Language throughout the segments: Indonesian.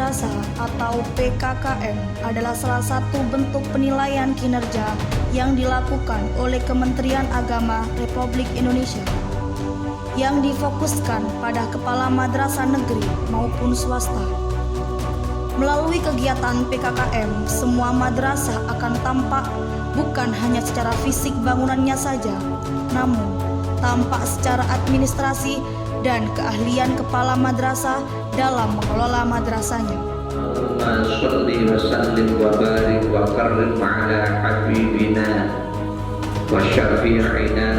Madrasah atau PKKM adalah salah satu bentuk penilaian kinerja yang dilakukan oleh Kementerian Agama Republik Indonesia yang difokuskan pada kepala madrasah negeri maupun swasta. Melalui kegiatan PKKM, semua madrasah akan tampak bukan hanya secara fisik bangunannya saja, namun tampak secara administrasi dan keahlian kepala madrasah dalam mengelola madrasahnya. Allahumma sholli wa sallim wa barik wa karrim ala habibina wa syafi'ina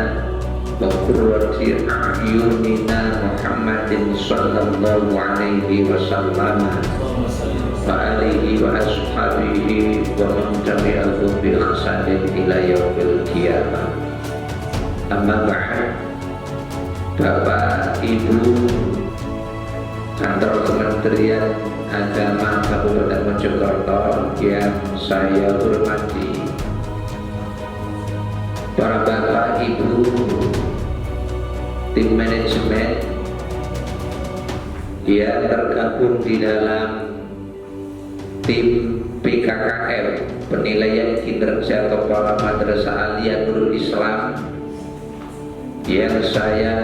wa qurrati a'yunina Muhammadin sallallahu alaihi wasallam wa alihi wa ashabihi wa man tabi'ahum bi ihsanin ila yaumil qiyamah. Amma ba'd. Bapak, Ibu, Kantor Kementerian Agama Kabupaten Mojokerto yang saya hormati, para Bapak, Ibu, tim manajemen yang tergabung di dalam tim PKKM, penilaian kinerja kepala Madrasah Aliyah Nurul Islam, yang saya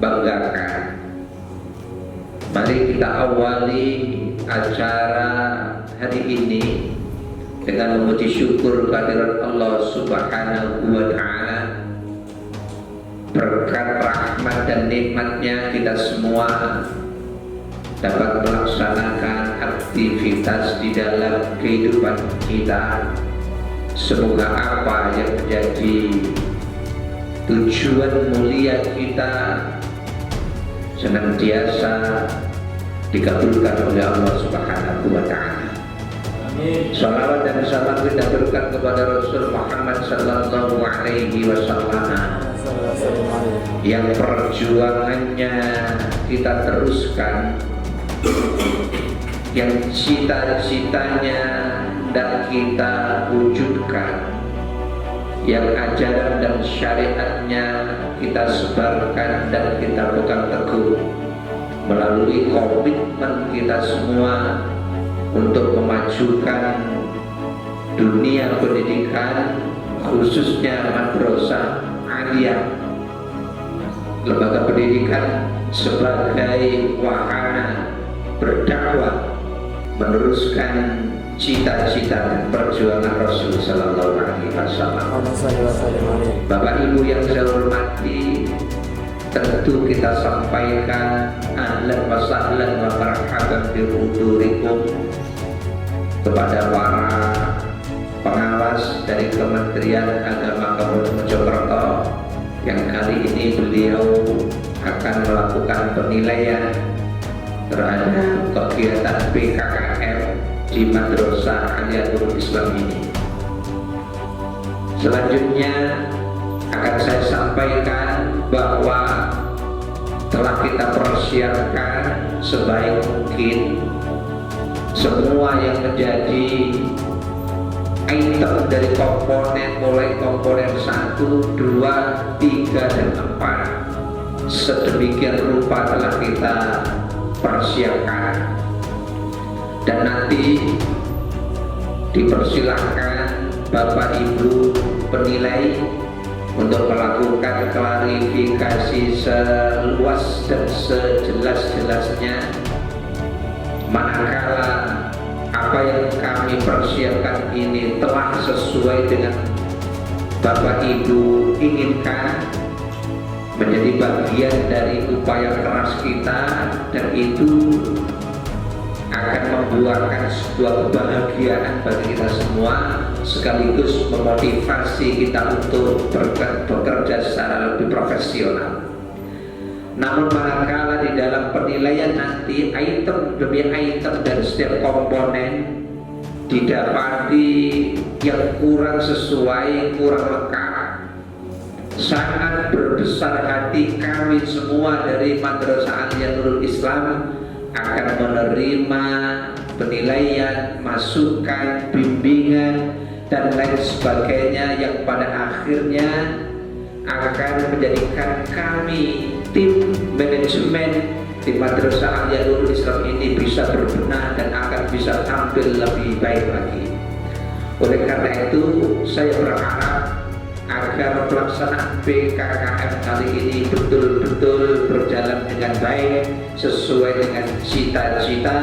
banggakan. Mari kita awali acara hari ini dengan memuji syukur kehadirat Allah Subhanahu wa Ta'ala. Berkat rahmat dan nikmatnya kita semua dapat melaksanakan aktivitas di dalam kehidupan kita. Semoga apa yang menjadi tujuan mulia kita senantiasa dikabulkan oleh Allah Subhanahu wa Ta'ala. Salawat dan salam kita berikan kepada Rasul Muhammad sallallahu alaihi wasallam yang perjuangannya kita teruskan, yang cita-citanya dan kita wujudkan, yang ajaran dan syariatnya kita sebarkan dan kita pegang teguh melalui komitmen kita semua untuk memajukan dunia pendidikan, khususnya madrasah aliyah, lembaga pendidikan sebagai wahana berdakwah, meneruskan cita-cita dan perjuangan Rasul sallallahu alaihi wasallam. Bapak Ibu yang saya hormati, tentu kita sampaikan ahlan wa sahlan wa marhaban bi hudurikum kepada para pengawas dari Kementerian Agama Kabupaten Mojokerto yang kali ini beliau akan melakukan penilaian terhadap kegiatan PKKM di Madrasah Aliyah Nurul Islam ini. Selanjutnya akan saya sampaikan bahwa telah kita persiapkan sebaik mungkin semua yang menjadi item dari komponen, mulai komponen 1, 2, 3, dan 4 sedemikian rupa telah kita persiapkan. Dan nanti dipersilahkan Bapak Ibu penilai untuk melakukan klarifikasi seluas dan sejelas-jelasnya, manakala apa yang kami persiapkan ini telah sesuai dengan Bapak Ibu inginkan, menjadi bagian dari upaya keras kita, dan itu akan membuahkan sebuah kebahagiaan bagi kita semua, sekaligus memotivasi kita untuk bekerja secara lebih profesional. Namun manakala di dalam penilaian nanti item demi item dan setiap komponen didapati yang kurang sesuai, kurang lengkap, sangat berbesar hati kami semua dari Madrasah Aliyah Nurul Islam akan menerima penilaian, masukan, bimbingan, dan lain sebagainya yang pada akhirnya akan menjadikan kami tim manajemen di Madrasah Aliyah Nurul Islam ini bisa berbenah dan akan bisa tampil lebih baik lagi. Oleh karena itu, saya berharap agar pelaksanaan PKKM kali ini betul-betul berjalan dengan baik, sesuai dengan cita-cita,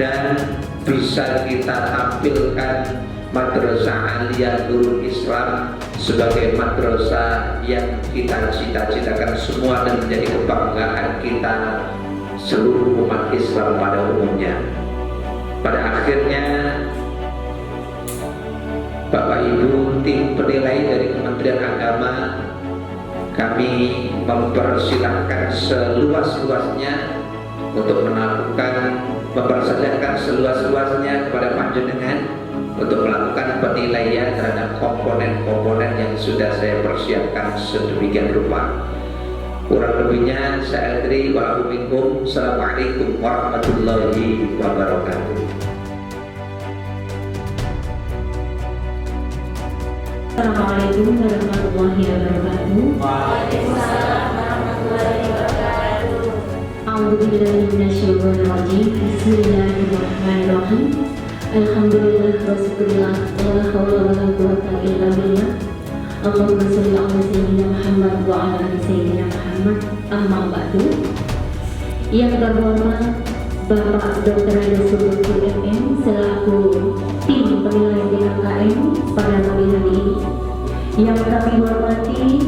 dan bisa kita tampilkan Madrasah Aliyah Nurul Islam sebagai madrasah yang kita cita-citakan semua dan menjadi kebanggaan kita seluruh umat Islam pada umumnya. Pada akhirnya, Bapak Ibu tim penilai dari Kementerian Agama, kami mempersilahkan seluas-luasnya untuk mempersilahkan seluas-luasnya kepada panjenengan untuk melakukan penilaian terhadap komponen-komponen yang sudah saya persiapkan sedemikian rupa. Kurang lebihnya saya akhiri, wa minkum. Assalamualaikum warahmatullahi wabarakatuh. Assalamualaikum warahmatullahi wabarakatuh. Waalaikumsalam warahmatullahi wabarakatuh. A'udzubillahi minasyaitonir rajim. Bismillahirrahmanirrahim. Alhamdulillah wa syukurillah wa la haula wa la quwwata illa billah. Allahumma shalli ala sayyidina Muhammad wa ala ali sayyidina Muhammad. Amma ba'du. Yang terhormat Bapak Dr. Yusuf MM selaku tim penilai PKKM pada pagi hari ini. Yang kami hormati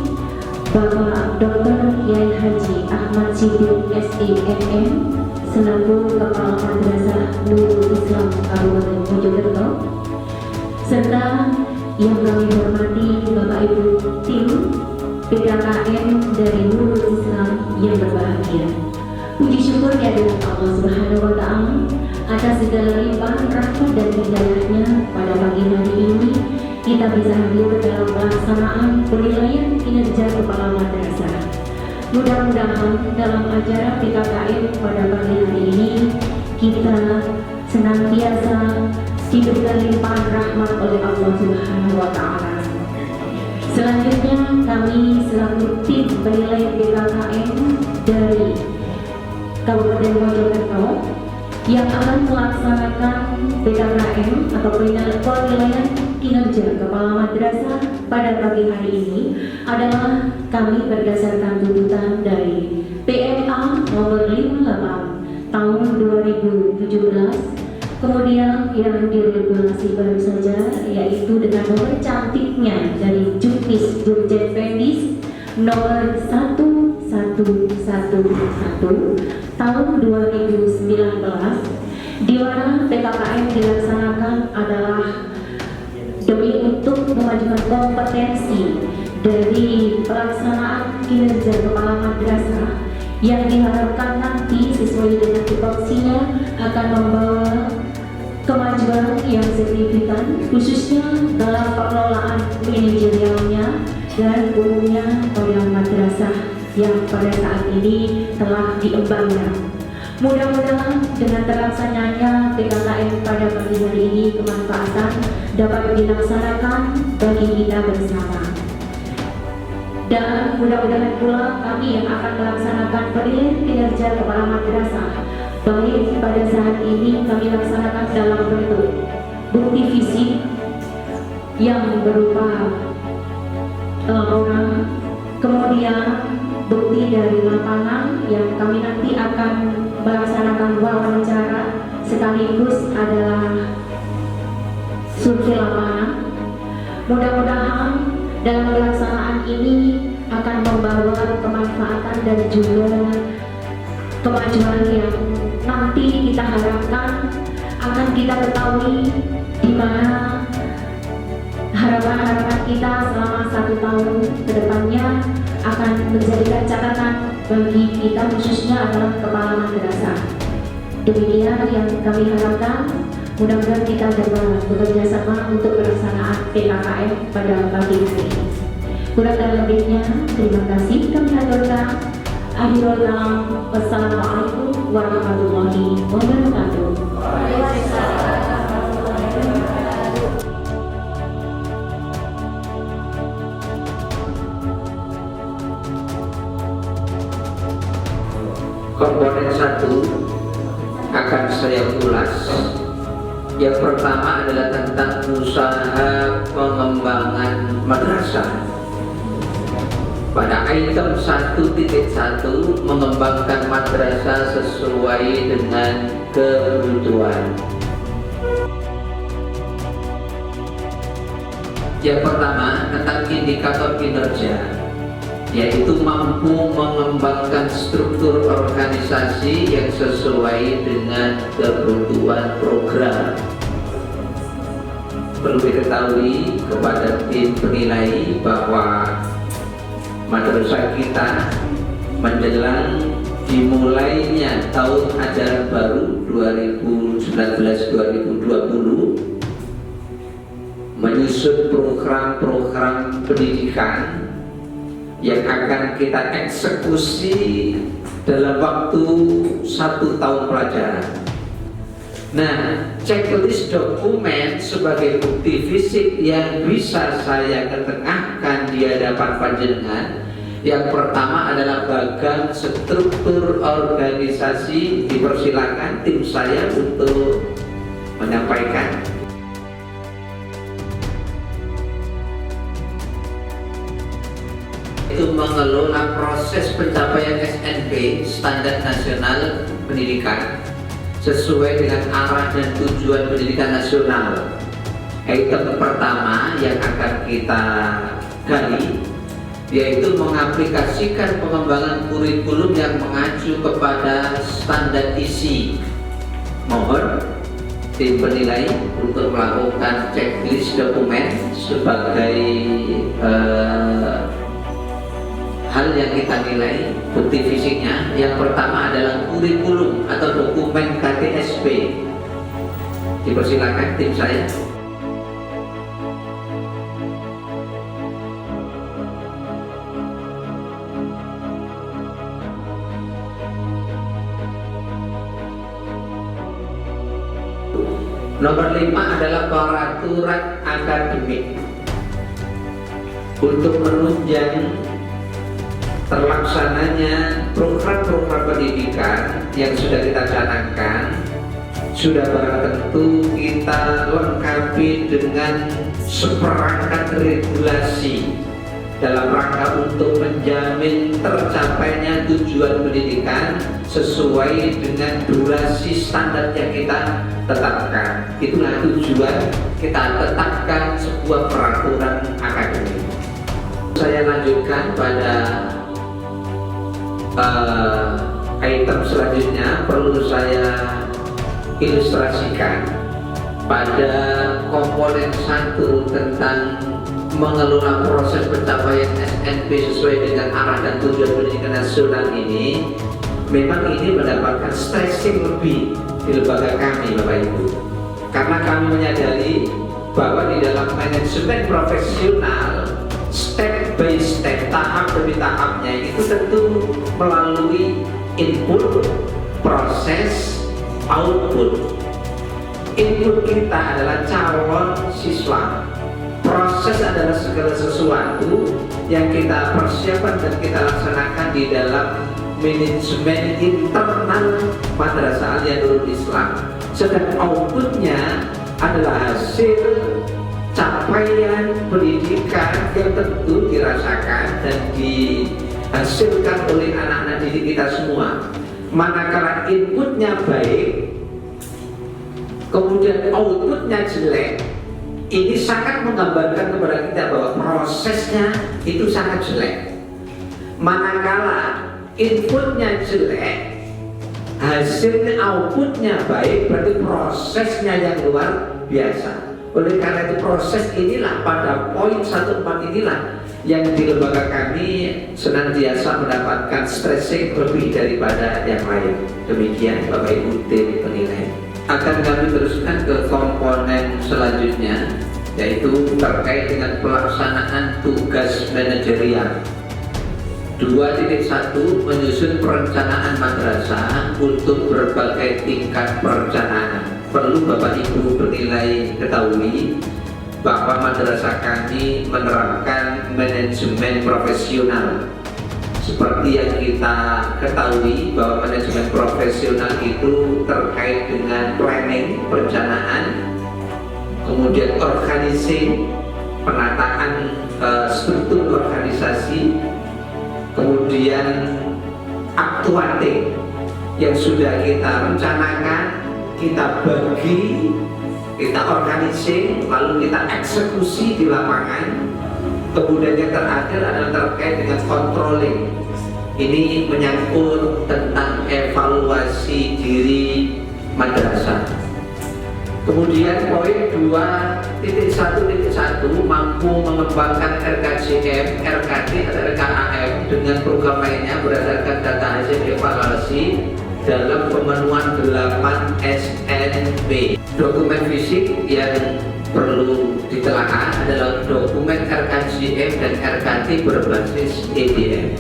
Bapak Dr. Kiai Haji Ahmad Siddiq SIMM selaku Kepala Madrasah Nurul Islam Kabupaten Mojokerto, serta yang kami hormati Bapak Ibu tim PKKM dari Nurul Islam yang berbahagia. Puji syukur kehadirat Allah Subhanahu wa Ta'ala atas segala limpahan rahmat dan hidayahnya pada pagi hari ini kita bisa hadir dalam pelaksanaan penilaian kinerja kepala madrasah. Mudah-mudahan dalam acara PKKM pada pagi hari ini kita senantiasa diberikan limpahan rahmat oleh Allah Subhanahu wa Ta'ala. Selanjutnya kami selaku tim penilai PKKM dari Kabupaten Mojokerto yang akan melaksanakan PKKM atau penilaian kinerja kepala madrasah pada pagi hari ini adalah kami berdasarkan tuntutan dari PMA nomor 58 tahun 2017, kemudian yang diregulasi baru saja yaitu dengan nomor cantiknya dari Juknis Jurjen Pendis nomor 1111 tahun 2019, di mana PKKM dilaksanakan adalah demi untuk memajukan kompetensi dari pelaksanaan kinerja kepala madrasah yang diharapkan nanti sesuai dengan tupoksinya akan membawa kemajuan yang signifikan khususnya dalam pengelolaan manajerialnya dan umumnya pada madrasah yang pada saat ini telah diembangkan. Mudah-mudahan dengan terlaksananya PKKM pada pagi hari ini kemanfaatan dapat dilaksanakan bagi kita bersama. Dan mudah-mudahan pula kami yang akan melaksanakan penilaian kinerja kepala madrasah baik pada saat ini kami laksanakan dalam bentuk bukti fisik yang berupa laporan, kemudian bukti dari lapangan yang kami nanti akan melaksanakan wawancara sekaligus adalah survei lapangan. Mudah-mudahan dalam pelaksanaan ini akan membawa kemanfaatan dan juga kemajuan yang nanti kita harapkan akan kita ketahui di mana harapan-harapan kita selama 1 tahun ke depannya akan menjadikan catatan bagi kita khususnya adalah kepala madrasah. Demikian yang kami harapkan, mudah-mudahan kita dapat bekerja sama untuk pelaksanaan PKKM pada pagi hari ini. Kurang dan lebihnya, terima kasih kami haturkan. Akhirul kalam, wassalamualaikum warahmatullahi wabarakatuh. Komponen persatu akan saya ulas. Yang pertama adalah tentang usaha pengembangan madrasah. Pada item 1.1 mengembangkan madrasah sesuai dengan kebutuhan. Yang pertama tentang indikator kinerja, yaitu mampu mengembangkan struktur organisasi yang sesuai dengan kebutuhan program. Perlu diketahui kepada tim penilai bahwa madrasah kita menjelang dimulainya tahun ajaran baru 2019-2020 menyusun program-program pendidikan yang akan kita eksekusi dalam waktu 1 tahun pelajaran. Nah, checklist dokumen sebagai bukti fisik yang bisa saya ketengahkan di hadapan panjenengan. Yang pertama adalah bagan struktur organisasi. Dipersilakan tim saya untuk menyampaikan. Itu mengelola proses pencapaian SNP (Standar Nasional Pendidikan) sesuai dengan arah dan tujuan pendidikan nasional. Item pertama yang akan kita gali yaitu mengaplikasikan pengembangan kurikulum yang mengacu kepada standar isi. Mohon tim penilai untuk melakukan checklist dokumen sebagai hal yang kita nilai bukti fisiknya. Yang pertama adalah kurikulum atau dokumen KTSP. Dipersilakan tim saya. Nomor 5 adalah peraturan akademik untuk menunjang terlaksananya program-program pendidikan yang sudah kita canangkan. Sudah barang tentu kita lengkapi dengan seperangkat regulasi dalam rangka untuk menjamin tercapainya tujuan pendidikan sesuai dengan durasi standar yang kita tetapkan. Itulah tujuan kita tetapkan sebuah peraturan akademik. Saya lanjutkan pada item selanjutnya. Perlu saya ilustrasikan pada komponen 1 tentang mengelola proses pencapaian SNP sesuai dengan arah dan tujuan pendidikan nasional ini. Memang ini mendapatkan stressing lebih di lembaga kami, Bapak Ibu, karena kami menyadari bahwa di dalam manajemen profesional step by step, tahap demi tahapnya itu tentu melalui input, proses, output. Input kita adalah calon siswa, proses adalah segala sesuatu yang kita persiapkan dan kita laksanakan di dalam manajemen internal Madrasah Aliyah Nurul Islam. Sedang outputnya adalah hasil capaian pendidikan yang tentu dirasakan dan dihasilkan oleh anak-anak didik kita semua. Manakala inputnya baik, kemudian outputnya jelek, ini sangat menggambarkan kepada kita bahwa prosesnya itu sangat jelek. Manakala inputnya jelek, hasilnya outputnya baik, berarti prosesnya yang luar biasa. Oleh karena itu proses inilah, pada poin 14 inilah yang di lembaga kami senantiasa mendapatkan stressing lebih daripada yang lain. Demikian Bapak Ibu tim penilai. Akan kami teruskan ke komponen selanjutnya, yaitu terkait dengan pelaksanaan tugas manajerial. 2.1 menyusun perencanaan madrasah untuk berbagai tingkat perencanaan. Perlu Bapak Ibu penilai ketahui bahwa madrasah kami menerapkan manajemen profesional Seperti yang kita ketahui bahwa manajemen profesional itu terkait dengan planning, perencanaan, kemudian organisasi, penataan struktur organisasi, kemudian aktuating yang sudah kita rencanakan, kita bagi, kita organisasi, lalu kita eksekusi di lapangan. Kemudian yang terakhir adalah terkait dengan controlling. Ini menyangkut tentang evaluasi diri madrasah. Kemudian poin 2.1.1 mampu mengembangkan RKJM, RKT atau RKAM dengan program lainnya berdasarkan data hasil evaluasi dalam pemenuhan 8 SNP. Dokumen fisik yang perlu ditelaah adalah dokumen RKJM dan RKT berbasis EDM.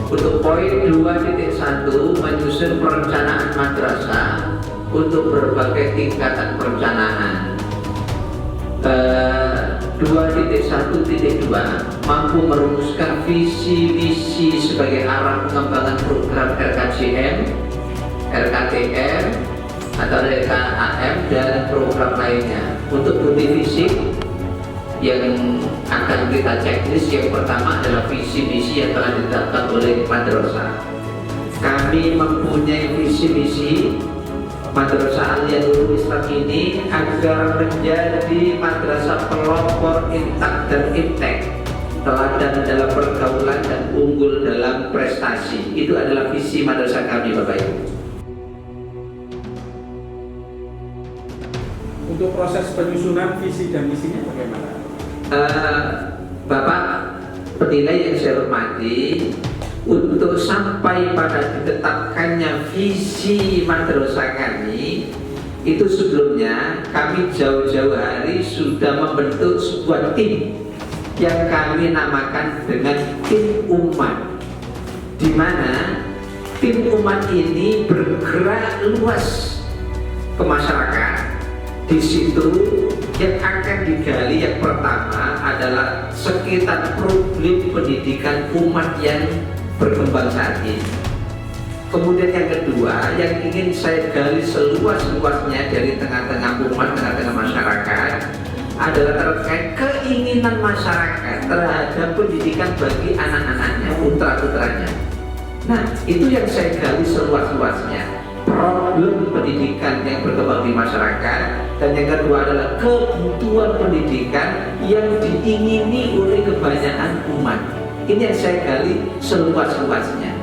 Untuk poin 2.1 menyusun perencanaan madrasah untuk berbagai tingkatan perencanaan. 2.1.2 mampu merumuskan visi misi sebagai arah pengembangan program RKJM, RKTR atau RKAM dan program lainnya. Untuk bukti fisik yang akan kita checklist, yang pertama adalah visi misi yang telah ditetapkan oleh madrasah. Kami mempunyai visi misi Madrasah Aliyah Nurul Islam ini agar menjadi madrasah pelopor intak dan iptek, teladan dalam pergaulan dan unggul dalam prestasi. Itu adalah visi madrasah kami, Bapak Ibu. Untuk proses penyusunan visi dan misinya bagaimana? Bapak penilai yang saya hormati, untuk sampai pada ditetapkannya visi madrasah kami itu sebelumnya kami jauh-jauh hari sudah membentuk sebuah tim yang kami namakan dengan tim umat, di mana tim umat ini bergerak luas ke masyarakat. Di situ yang akan digali yang pertama adalah sekitar problem pendidikan umat yang berkembang saat ini. Kemudian yang kedua yang ingin saya gali seluas-luasnya dari tengah-tengah umat, tengah-tengah masyarakat adalah terkait keinginan masyarakat terhadap pendidikan bagi anak-anaknya, putra-putranya. Nah, itu yang saya gali seluas-luasnya. Problem pendidikan yang berkembang di masyarakat, dan yang kedua adalah kebutuhan pendidikan yang diingini oleh kebanyakan umat. Ini yang saya gali seluas-luasnya.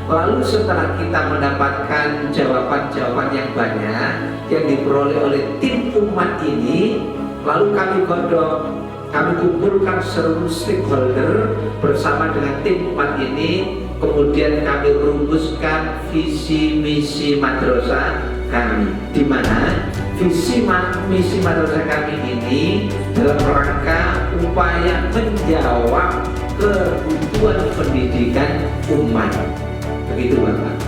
Lalu setelah kita mendapatkan jawaban-jawaban yang banyak yang diperoleh oleh tim umat ini, lalu kami godok, kami kumpulkan seluruh stakeholder bersama dengan tim umat ini. Kemudian kami rumuskan visi misi madrasah kami, di mana visi misi madrasah kami ini dalam rangka upaya menjawab kebutuhan pendidikan umat. Begitu Bapak.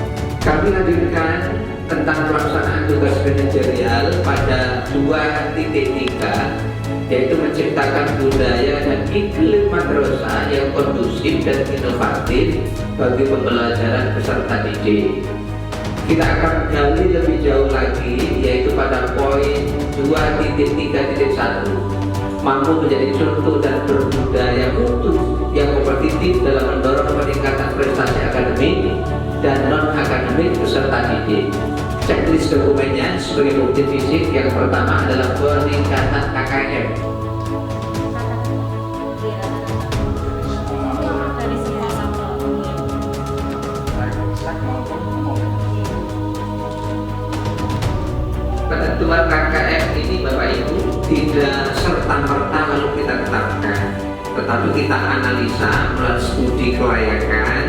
Kami hadirkan tentang pelaksanaan tugas manajerial pada 2.3, yaitu menciptakan budaya dan iklim madrasah yang kondusif dan inovatif bagi pembelajaran peserta didik. Kita akan gali lebih jauh lagi, yaitu pada poin 2.3.1, mampu menjadi contoh dan berbudaya mutu yang kompetitif dalam mendorong peningkatan prestasi akademik dan non-akademik peserta didik. Checklist dokumennya sebagai bukti fisik yang pertama adalah peningkatan KKM. Penentuan KKM ini Bapak Ibu tidak serta-merta lalu kita tetapkan, tetapi kita analisa melalui studi kelayakan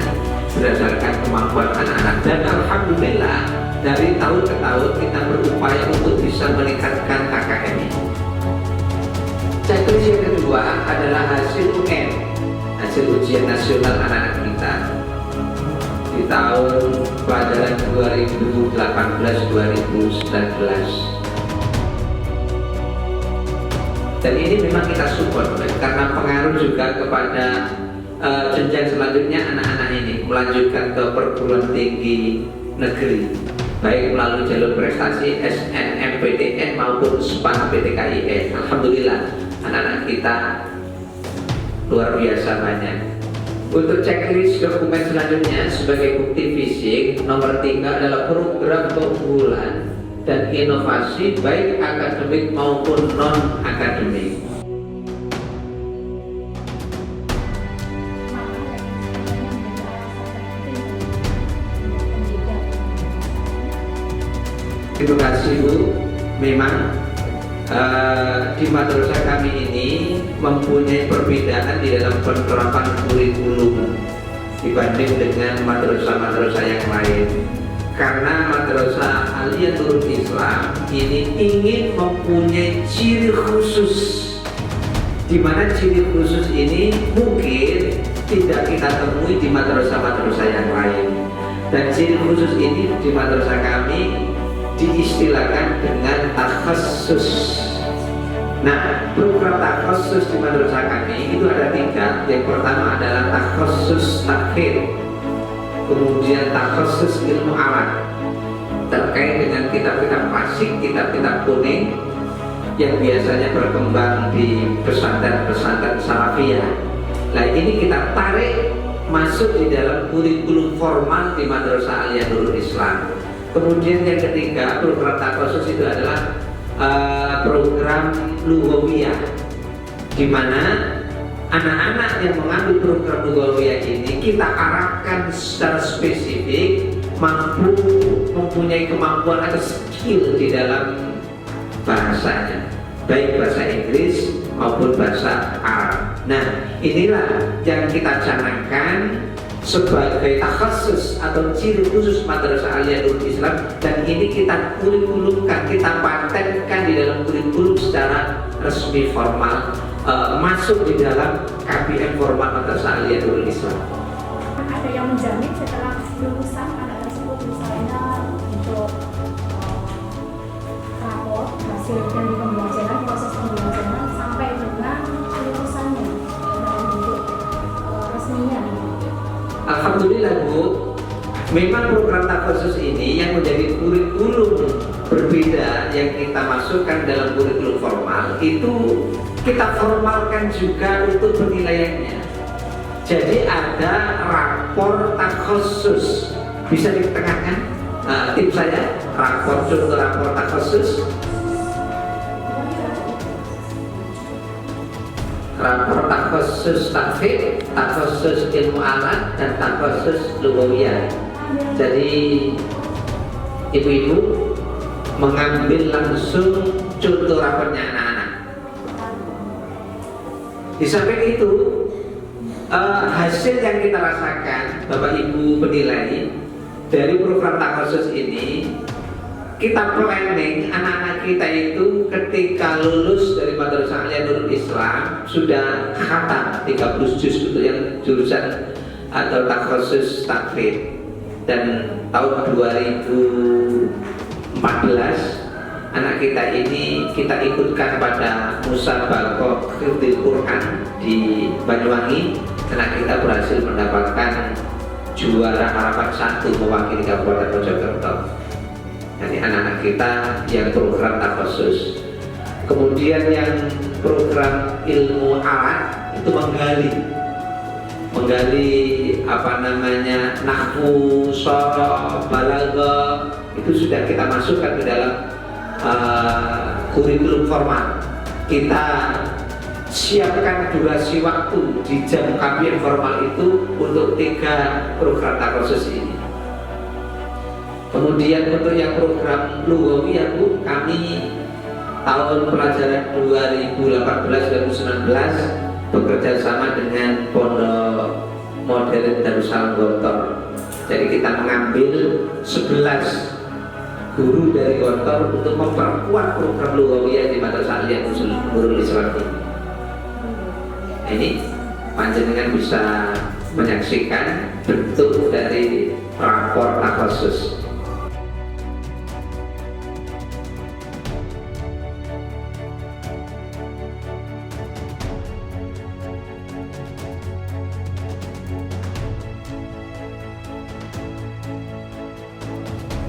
berdasarkan kemampuan anak-anak. Dan alhamdulillah dari tahun ke tahun kita berupaya untuk bisa meningkatkan KKM ini. Checklist yang kedua adalah hasil UN, hasil ujian nasional anak-anak kita di tahun pelajaran 2018-2019. Dan ini memang kita support karena pengaruh juga kepada jenjang selanjutnya anak-anak ini melanjutkan ke perguruan tinggi negeri, baik melalui jalur prestasi SNMPTN maupun SPAN PTKIN. Alhamdulillah anak-anak kita luar biasa banyak. Untuk checklist dokumen selanjutnya sebagai bukti fisik, nomor 3 adalah program keunggulan dan inovasi baik akademik maupun non akademik. Terima kasih Bu. Memang di madrasah kami ini mempunyai perbedaan di dalam penerapan kurikulum dibanding dengan madrasah-madrasah yang lain. Karena Madrasah Aliyah Nurul Islam ini ingin mempunyai ciri khusus, di mana ciri khusus ini mungkin tidak kita temui di madrasah-madrasah yang lain. Dan ciri khusus ini di madrasah kami diistilahkan dengan takhassus. Nah, program takhassus di madrasah kami itu ada 3. Yang pertama adalah takhassus takhir, kemudian takhassus ilmu alat terkait dengan kitab-kitab klasik, kitab-kitab kuning yang biasanya berkembang di pesantren-pesantren salafiyah. Nah, ini kita tarik masuk di dalam kurikulum formal di Madrasah Aliyah Nurul Islam. Kemudian yang ketiga, program takhassus itu adalah program lughawiyah, di mana anak-anak yang mengambil program lughawiyah ini kita arahkan secara spesifik mampu mempunyai kemampuan atau skill di dalam bahasanya, baik bahasa Inggris maupun bahasa Arab. Nah, inilah yang kita canangkan sebagai takhassus atau ciri khusus Madrasah Aliyah Nurul Islam, dan ini kita kurikulumkan, kita patenkan di dalam kurikulum secara resmi formal, masuk di dalam KPM formal Madrasah Aliyah Nurul Islam. Ada yang menjamin setelah lulusan anak tersebut misalnya untuk rapor hasil dari pembelajaran, proses pembelajaran sampai dengan lulusannya dalam bentuk resminya. Alhamdulillah Bu, memang program takhassus ini yang menjadi kurikulum berbeda yang kita masukkan dalam kurikulum formal itu kita formalkan juga untuk penilaiannya. Jadi ada rapor takhassus, bisa ditengahkan tim saya, contoh rapor takhassus. Rapor takhassus takfir, takhassus ilmu alat, dan takhassus lughawiyah. Jadi ibu-ibu mengambil langsung contoh rapornya anak-anak. Di samping itu hasil yang kita rasakan Bapak Ibu penilai dari program takhassus ini, kita planning anak-anak kita itu ketika lulus dari Madrasah Aliyah Nurul Islam sudah khatam 30 juz untuk yang jurusan atau takhassus takfir. Dan tahun 2014 anak kita ini kita ikutkan pada musabaqah hifdzil Quran di Banyuwangi. Anak kita berhasil mendapatkan juara harapan 1 mewakili Kabupaten Mojokerto. Jadi anak-anak kita yang program takhassus. Kemudian yang program ilmu alat itu menggali nahwu, sharh, balaghah, itu sudah kita masukkan ke dalam kurikulum formal. Kita siapkan durasi waktu di jam KPM formal itu untuk 3 program takhassus ini. Kemudian untuk yang program lughawiyah Bu, kami tahun pelajaran 2018-2019 bekerja sama dengan Pondok modern Darussalam Gontor. Jadi kita mengambil 11 guru dari Gontor untuk memperkuat program Lughawiyah di Madrasah Aliyah Nurul Islam ini. Ini panjenengan bisa menyaksikan bentuk dari rapor takhasus.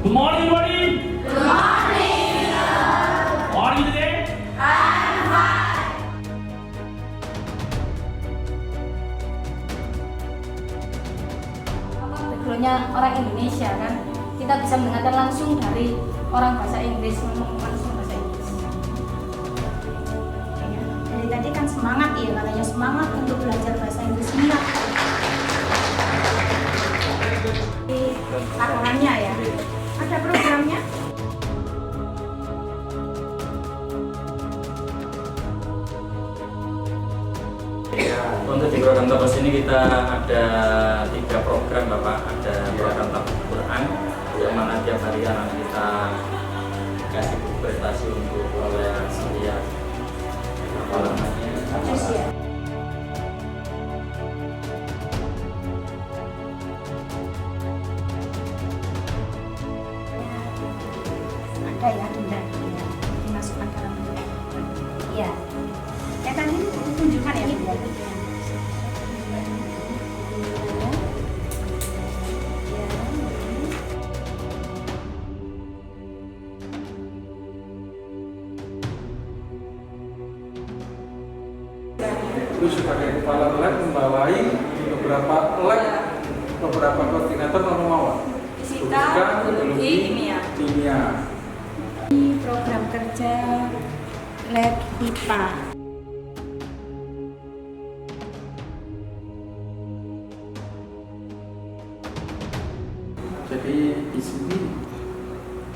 Good morning, everybody. Good morning. How are you today? Backgroundnya orang Indonesia kan, kita bisa mendengarkan langsung dari orang bahasa Inggris ngomong langsung bahasa Inggris. Ya, dari tadi kan semangat ya, katanya semangat untuk belajar bahasa Inggris ini. Di taruhannya ya, ada programnya. Untuk di program Tabus ini kita ada 3 program Bapak. Ada program Tabus Quran yang mana tiap hari anak kita kasih buku prestasi untuk oleh setiap apa namanya Ada ya denda ya, dimasukkan dalam ya. Ya kan ini tunjukkan ya. Itu sebagai kepala lab membawai beberapa lab, beberapa koordinator non-mawar. Fisika, biologi, kimia. Program kerja lab IPA. Jadi di sini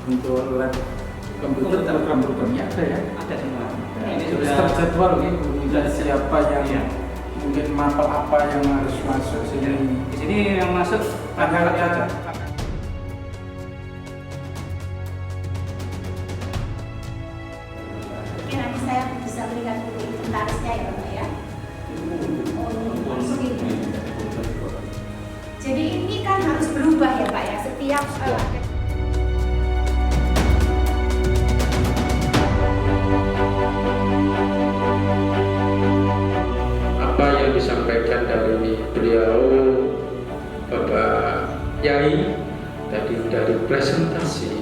untuk lab komputer program-programnya ada ya? Ada semua. Ini sudah terjadwal nih, sudah siapa yang mungkin mapel apa yang harus masuk sini. Di sini yang masuk anak-anak saja. Oke, nanti saya bisa berikan buku inventarisnya ya Bapak ya. Langsung ini. Jadi ini kan harus berubah ya Pak ya, setiap apa yang disampaikan dari beliau Bapak Yai tadi dari presentasi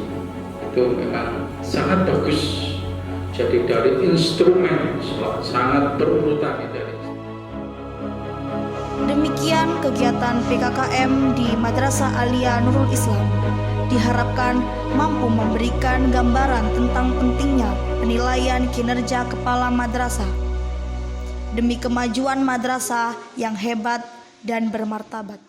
itu memang sangat bagus. Jadi dari instrumen sangat berurutan dari. Demikian kegiatan PKKM di Madrasah Aliyah Nurul Islam diharapkan mampu memberikan gambaran tentang pentingnya penilaian kinerja kepala madrasah demi kemajuan madrasah yang hebat dan bermartabat.